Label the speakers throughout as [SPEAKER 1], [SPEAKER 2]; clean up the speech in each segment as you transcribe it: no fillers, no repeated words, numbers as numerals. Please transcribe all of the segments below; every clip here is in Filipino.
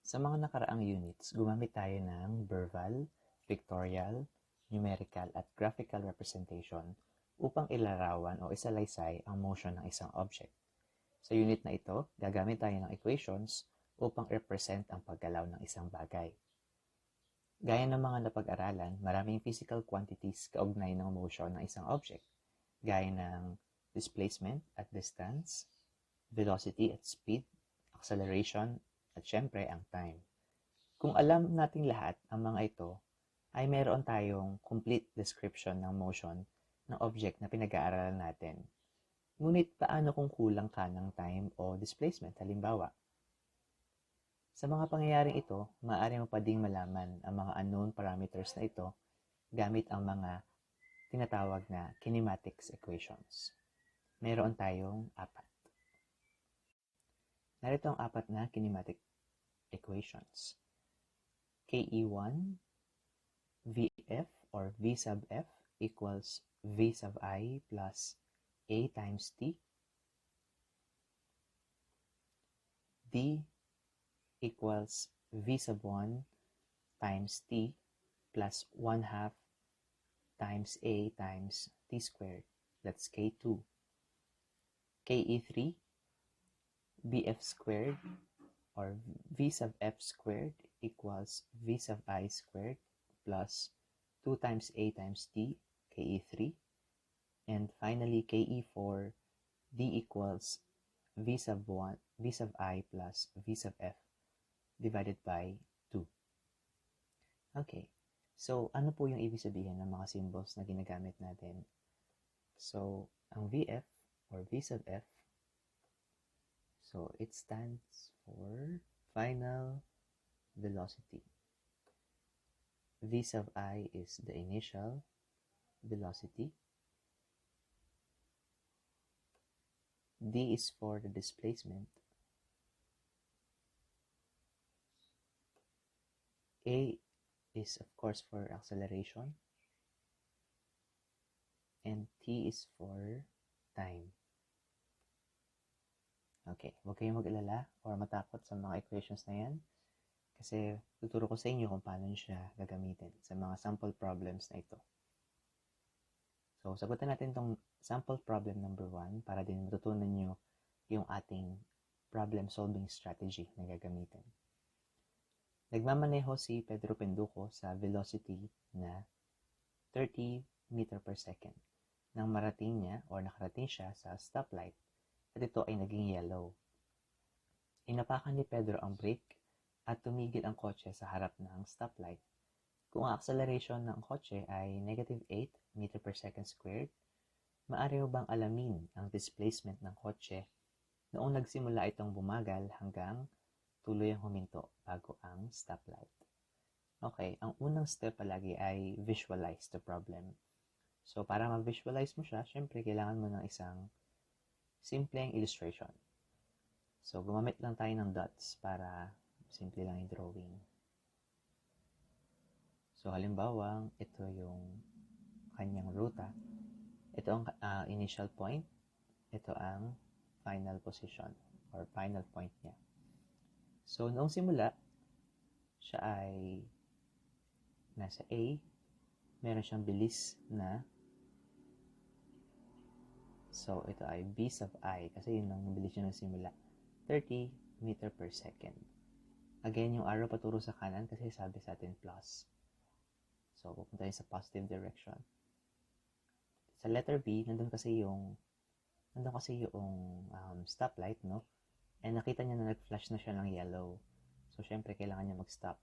[SPEAKER 1] Sa mga nakaraang units, gumamit tayo ng verbal, pictorial, numerical at graphical representation upang ilarawan o isalaysay ang motion ng isang object. Sa unit na ito, gagamit tayo ng equations upang represent ang paggalaw ng isang bagay. Gaya ng mga napag-aralan, maraming physical quantities kaugnay ng motion ng isang object, gaya ng displacement at distance, velocity at speed, acceleration, at syempre ang time. Kung alam nating lahat ang mga ito, ay meron tayong complete description ng motion ng object na pinag-aaralan natin. Ngunit paano kung kulang ka ng time o displacement? Halimbawa, sa mga pangyayaring ito, maaari mo pa ding malaman ang mga unknown parameters na ito gamit ang mga tinatawag na kinematics equations. Meron tayong apat. Narito ang apat na kinematic equations. KE1 VF or V sub F equals V sub I plus A times T. D equals V sub 1 times T plus 1/2 times A times T squared. That's K2. KE3 BF squared or V sub F squared equals V sub I squared plus 2 times A times T, KE3. And finally, KE4, D equals V sub I plus V sub F divided by 2. Okay, so ano po yung ibig sabihin ng mga symbols na ginagamit natin? So, ang VF or V sub F, so it stands for final velocity. V sub I is the initial velocity. D is for the displacement. A is of course for acceleration. And T is for time. Okay, huwag kayong mag-alala or matakot sa mga equations na yan kasi tuturo ko sa inyo kung paano nyo siya gagamitin sa mga sample problems na ito. So, sagutin natin itong sample problem number 1 para din matutunan nyo yung ating problem solving strategy na gagamitin. Nagmamaneho si Pedro Penduko sa velocity na 30 meter per second nang marating niya o nakarating siya sa stoplight at ito ay naging yellow. Inapakan ni Pedro ang brake at tumigil ang kotse sa harap ng stoplight. Kung ang acceleration ng kotse ay -8 meter per second squared, maaari mo bang alamin ang displacement ng kotse noong nagsimula itong bumagal hanggang tuluyang huminto bago ang stoplight? Okay, ang unang step palagi ay visualize the problem. So, para ma-visualize mo siya, syempre, kailangan mo ng isang simpleng illustration. So, gumamit lang tayo ng dots para simple lang yung drawing. So, halimbawa, ito yung kanyang ruta. Ito ang initial point. Ito ang final position or final point niya. So, noong simula, siya ay nasa A. Meron siyang bilis na so, ito ay B sub I kasi yun ang bilis niya ng simula. 30 meter per second. Again, yung arrow paturo sa kanan kasi sabi sa atin plus. So, pupunta yun sa positive direction. Sa letter B, nandun kasi yung stoplight, no? And nakita niya na nag-flash na siya ng yellow. So, syempre, kailangan niya mag-stop.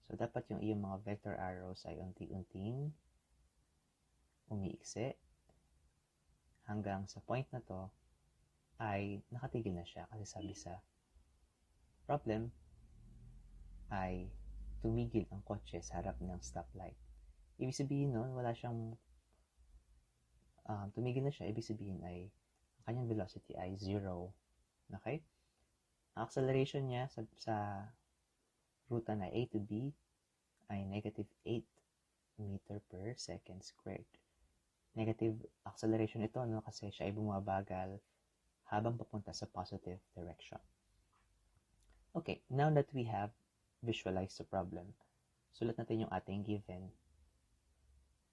[SPEAKER 1] So, dapat yung iyong mga vector arrows ay unti-unting umiiksi hanggang sa point na to ay nakatigil na siya kasi sabi sa problem ay tumigil ang kotse sa harap ng stoplight. Ibig sabihin nun, wala siyang tumigil na siya, ibig sabihin ay ang kanyang velocity ay 0. Okay? Ang acceleration niya sa ruta na A to B ay -8 meter per second squared. Negative acceleration ito, no? Kasi siya ay bumabagal habang papunta sa positive direction. Okay, now that we have visualized the problem, sulat natin yung ating given.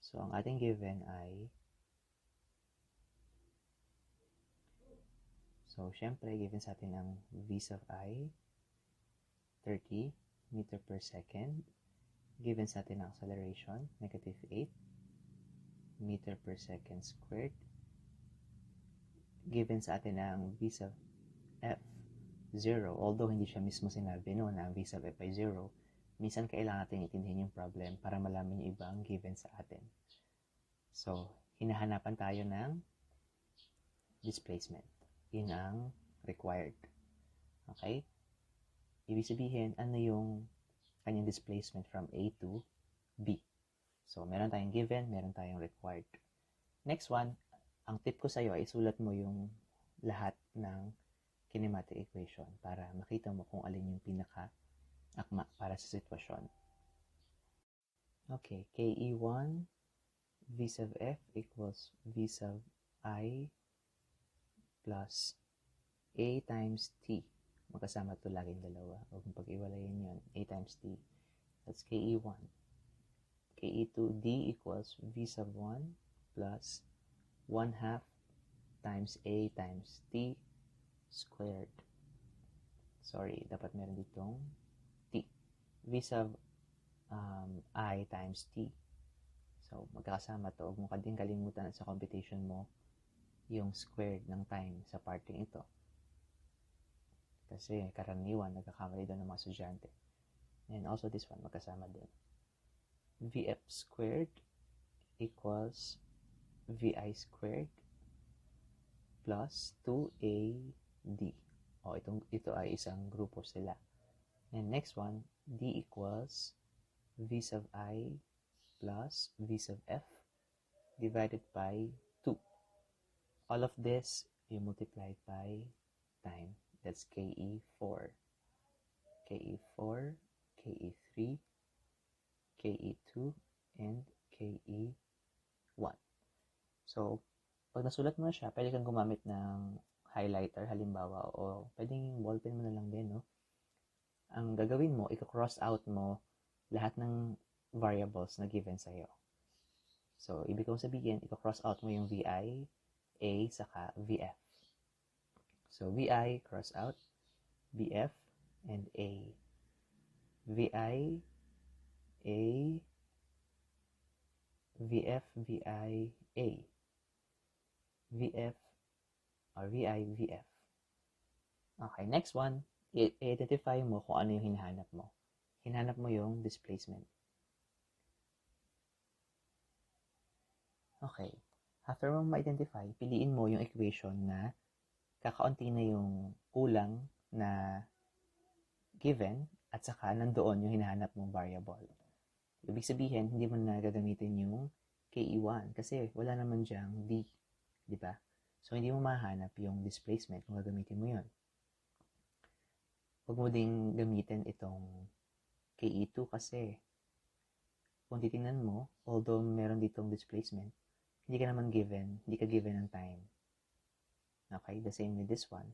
[SPEAKER 1] So, ang ating given ay, so, syempre, given sa atin ang v sub I, 30 meter per second. Given sa atin ang acceleration, negative 8 meter per second squared. Given sa atin ang v sub f, 0, although hindi siya mismo sinabi no, na ang v sub f ay 0, minsan kailangan natin itindihin yung problem para malaman yung ibang given sa atin. So, hinahanapan tayo ng displacement. Yun ang required. Okay? Ibig sabihin, ano yung kanyang displacement from A to B. So, meron tayong given, meron tayong required. Next one, ang tip ko sa'yo ay isulat mo yung lahat ng kinematic equation para makita mo kung alin yung pinaka-akma para sa sitwasyon. Okay, KE1 V sub F equals V sub I plus A times T. Magkasama ito laging dalawa. Huwag mong pag-iwalayin yun. A times T. That's KE1. KE2 D equals V sub 1 plus 1 half times A times T squared. Sorry, dapat meron ditong T. V sub I times T. So, magkakasama to. Huwag mo din kalimutan sa computation mo yung squared ng time sa parting ito. Kasi karaniwan, nagkakamali doon ng mga estudyante. And also this one, magkasama din. Vf squared equals Vi squared plus 2AD. Ito ay isang grupo sila. And next one, D equals V sub I plus V sub F divided by 2. All of this, you multiply by time. That's KE4. KE4, KE3, KE2, and KE1. So, pag nasulat mo na siya, pwede kang gumamit ng highlighter, halimbawa, o pwedeng ballpen mo na lang din, no? Ang gagawin mo, i-cross out mo lahat ng variables na given sa'yo. So, ibig kong sabihin, i-cross out mo yung VI, A, saka VF. So, VI, cross out, VF, and A. VI, A, VF, VI, A. VF, or VI, VF. Okay, next one, i-identify mo kung ano yung hinahanap mo. Hinahanap mo yung displacement. Okay. After mo ma-identify, piliin mo yung equation na kakaunti na yung kulang na given at saka nandoon yung hinahanap mong variable. Ibig sabihin, hindi mo na gagamitin yung KE1 kasi wala naman dyang D. Diba? So, hindi mo mahanap yung displacement kung gagamitin mo yun. Huwag mo ding gamitin itong KE2 kasi kung titingnan mo, although meron ditong displacement, hindi ka naman given, hindi ka given ng time. Okay, the same with this one.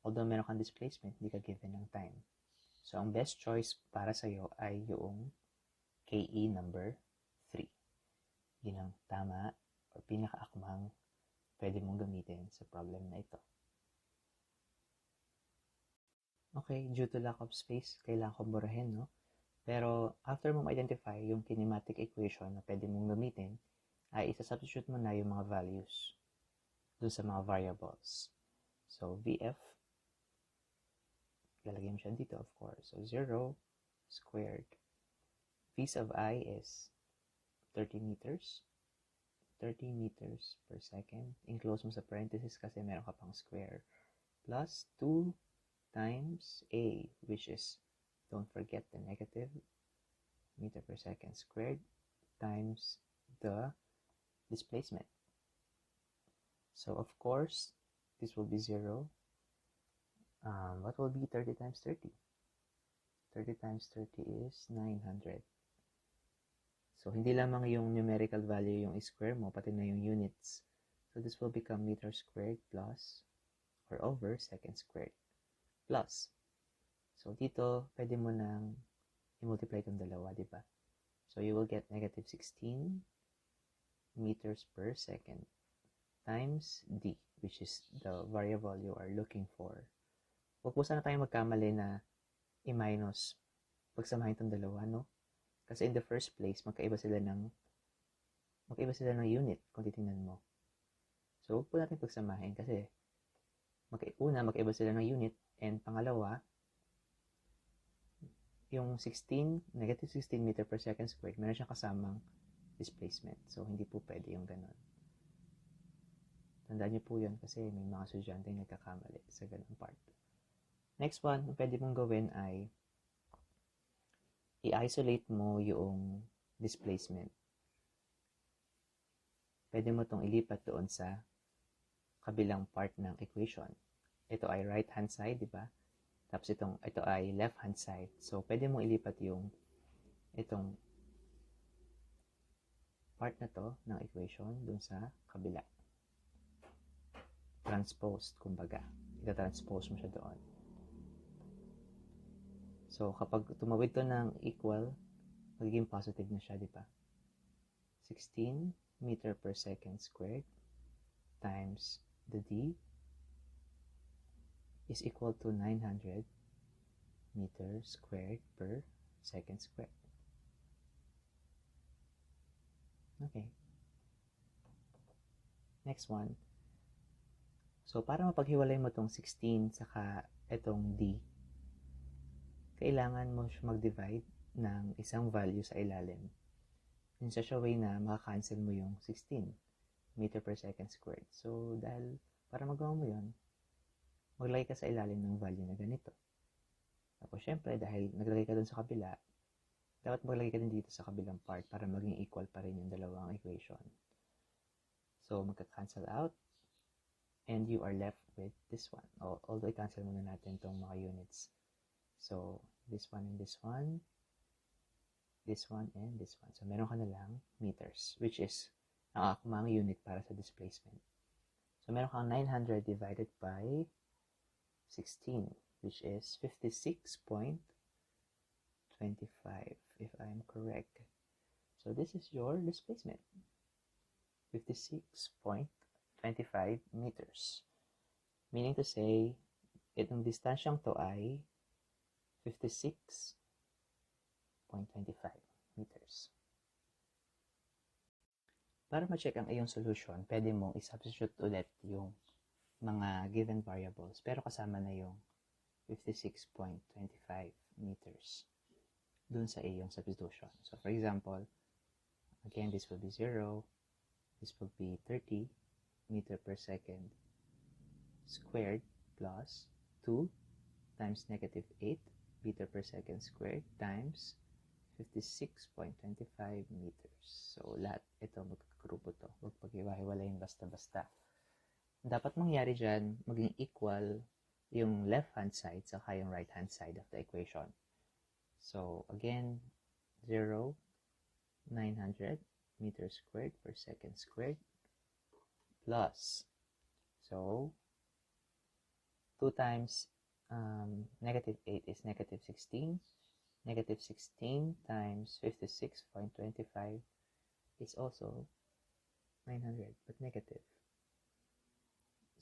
[SPEAKER 1] Although meron kang displacement, hindi ka given ng time. So, ang best choice para sa'yo ay yung KE number 3. Yun ang tama o pinakaakmang pwede mong gamitin sa problem na ito. Okay, due to lack of space, kailangan kong burahin, no? Pero after mo ma-identify yung kinematic equation na pwede mong gamitin, ay isa-substitute mo na yung mga values dun sa mga variables. So, VF, lalagyan mo siya dito, of course. So, 0 squared. V sub I is 30 meters. 30 meters per second. Enclose mo sa parenthesis kasi meron ka pang square. Plus 2 times A, which is, don't forget the negative, meter per second squared, times the displacement. So, of course, this will be 0. What will be 30 times 30? 30 times 30 is 900. So, hindi lamang yung numerical value yung square mo, pati na yung units. So, this will become meter squared plus, or over, second squared, plus. So, dito, pwede mo nang i-multiply itong dalawa, di ba? So, you will get negative 16 meters per second times d, which is the variable you are looking for. Huwag po sana tayong magkamali na i-minus pagsamahin itong dalawa, no? Kasi in the first place, magkaiba sila ng unit kung titingnan mo. So, huwag po natin pagsamahin kasi magkaiba sila ng unit, and pangalawa, yung negative 16 meter per second squared, meron siyang kasamang displacement. So, hindi po pwede yung ganun. Tandaan niyo po yun kasi may mga estudyante yung nagkakamali sa ganung part. Next one, pwede mong gawin ay i-isolate mo yung displacement. Pwede mo itong ilipat doon sa kabilang part ng equation. Ito ay right hand side, di ba? Tapos ito ay left hand side. So, pwede mong ilipat itong part na to ng equation doon sa kabila. Transposed, kumbaga. Ita-transpose mo siya doon. So, kapag tumawid to ng equal, magiging positive na siya, di ba? 16 meter per second squared times the d is equal to 900 meters squared per second squared. Okay. Next one. So, para mapaghiwalay mo itong 16 saka itong d, kailangan mo mag-divide ng isang value sa ilalim. In such a way na makakancel mo yung 16 meter per second squared. So, dahil para magawa mo yun, maglagay ka sa ilalim ng value na ganito. Tapos, syempre, dahil naglagay ka dun sa kabila, dapat maglagay ka din dito sa kabilang part para maging equal pa rin yung dalawang equation. So, magka-cancel out, and you are left with this one. Although, i-cancel muna natin itong mga units. So, this one and this one, this one and this one. So, meron ka na lang meters, which is ang mga unit para sa displacement. So, meron kang 900 divided by 16, which is 56.25, if I'm correct. So, this is your displacement. 56.25 meters. Meaning to say, itong distansyang to ay 56.25 meters. Para ma-check ang iyong solution, pwede mong i-substitute ulit yung mga given variables, pero kasama na yung 56.25 meters dun sa iyong substitution. So, for example, again, this will be 0, this will be 30 meter per second squared plus 2 times negative 8 meter per second squared times 56.25 meters. So, lahat ito magkagrupo to. Huwag pag-iwahiwalayin basta-basta. Dapat mangyari dyan, maging equal yung left-hand side saka yung right-hand side of the equation. So, again, 0, 900 meters squared per second squared plus, so, 2 times negative 8 is negative 16. Negative 16 times 56.25 is also 900, but negative.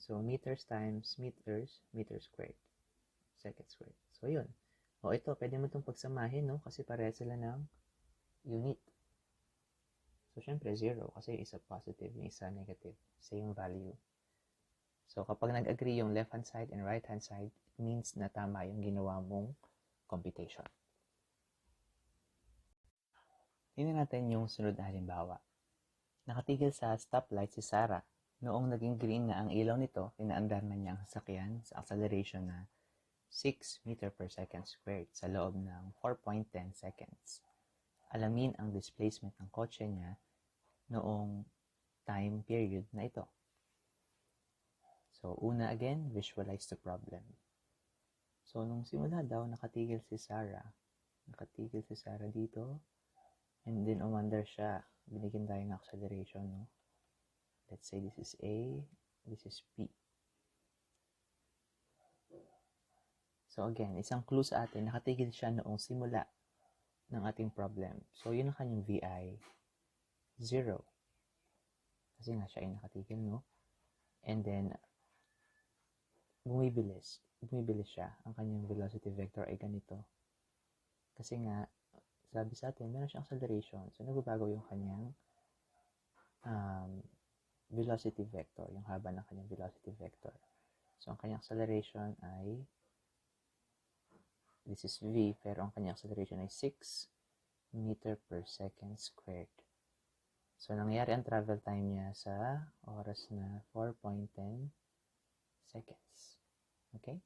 [SPEAKER 1] So, meters times meters, meter squared, second squared. So, yun. O, ito, pwede mo itong pagsamahin, no? Kasi pareha sila ng unit. So, syempre, 0. Kasi isa positive, yung isa negative. Same value. So, kapag nag-agree yung left-hand side and right-hand side, it means na tama yung ginawa mong computation. Tingnan natin yung sunod na halimbawa. Nakatigil sa stoplight si Sarah. Noong naging green na ang ilaw nito, inaandar na niya ang sasakyan sa acceleration na 6 meter per second squared sa loob ng 4.10 seconds. Alamin ang displacement ng kotse niya noong time period na ito. So, una again, visualize the problem. So, nung simula daw, nakatigil si Sarah dito, and then umandar siya. Binigyan tayo ng acceleration, no? Let's say this is A, this is B. So again, isang clue sa atin, nakatigil siya noong simula ng ating problem. So yun ang kanyang VI, 0. Kasi nga siya ay nakatigil, no? And then, bumibilis siya. Ang kanyang velocity vector ay ganito. Kasi nga, sabi sa atin, meron siyang acceleration. So, nagbabago yung kanyang velocity vector, yung haba ng kanyang velocity vector. So, ang kanyang acceleration ay, this is v, pero ang kanyang acceleration ay 6 meter per second squared. So, nangyari ang travel time niya sa oras na 4.10 seconds. Okay?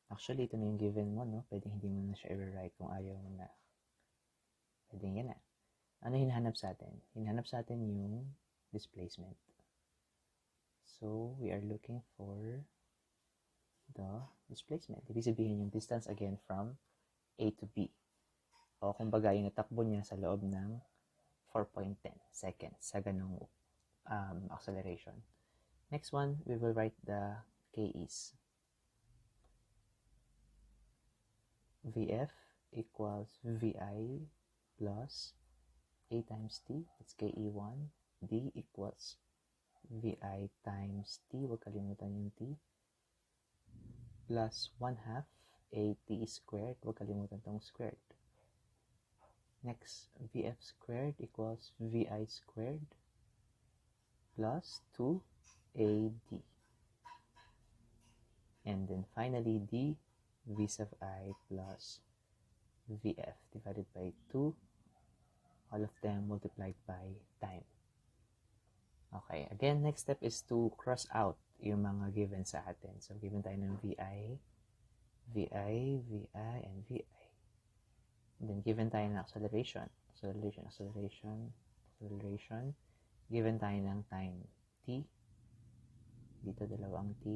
[SPEAKER 1] Actually, ito na yung given mo, no? Pwede hindi mo na siya i-rewrite kung ayaw mo na. Pwede yan na. Ano hinahanap sa atin? Hinahanap sa atin yung displacement. So, we are looking for the displacement. Ibig sabihin yung distance again from A to B. O kumbaga yung natakbo niya sa loob ng 4.10 seconds sa ganong acceleration. Next one, we will write the KEs. VF equals VI plus A times T, that's KE1. D equals VI times T, huwag kalimutan yung T, plus 1/2 AT squared, huwag kalimutan tong squared. Next, VF squared equals VI squared plus 2AD. And then finally, D, V sub I plus VF divided by 2, all of them multiplied by time. Okay, again, next step is to cross out yung mga given sa atin. So, given tayo ng VI, VI, VI, and VI. And then, given tayo ng acceleration. Given tayo ng time T. Dito dalawang T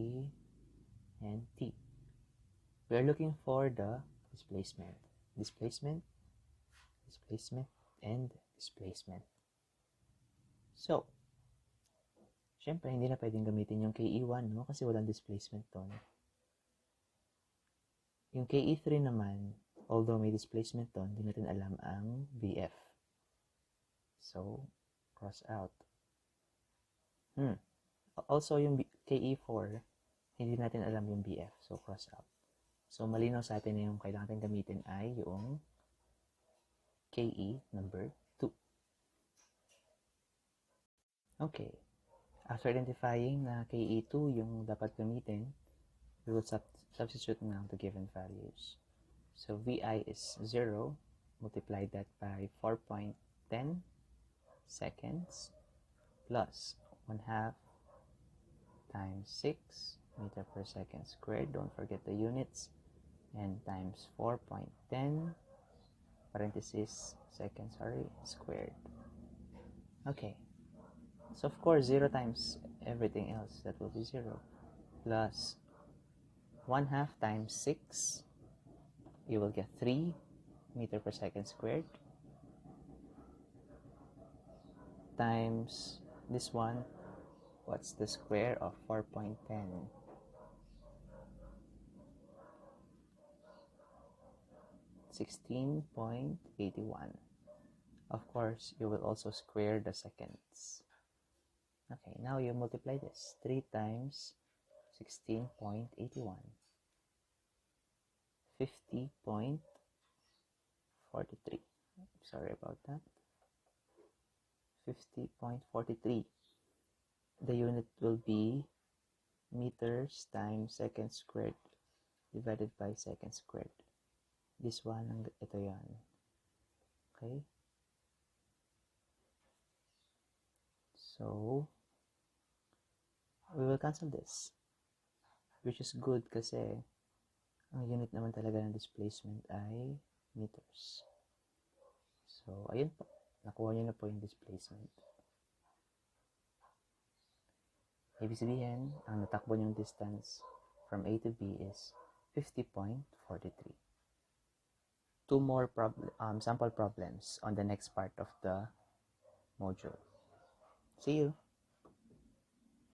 [SPEAKER 1] and T. We are looking for the displacement. Displacement, and displacement. So, syempre, hindi na pwedeng gamitin yung KE1, no? Kasi walang displacement doon. Yung KE3 naman, although may displacement doon, hindi natin alam ang VF. So, cross out. Also, yung KE4, hindi natin alam yung BF. So, cross out. So, malinaw sa atin na yung kailangan natin gamitin ay yung KE number 2. Okay. After identifying na KE2 yung dapat gamitin, we will substitute now the given values. So, VI is 0. Multiply that by 4.10 seconds plus 1/2 times 6 meter per second squared. Don't forget the units. And times 4.10 parenthesis seconds squared. Okay. So, of course, 0 times everything else. That will be 0. Plus 1/2 times 6. You will get 3 meter per second squared. Times this one. What's the square of 4.10? 16.81. Of course, you will also square the seconds. Okay, now you multiply this. 3 times 16.81. 50.43. Sorry about that. 50.43. The unit will be meters times second squared divided by second squared. This one, ito yan. Okay? So, we will cancel this. Which is good kasi ang unit naman talaga ng displacement ay meters. So, ayun po. Nakuha nyo na po yung displacement. Ibig sabihin, ang natakbo nyong distance from A to B is 50.43. 2 more sample problems on the next part of the module. See you!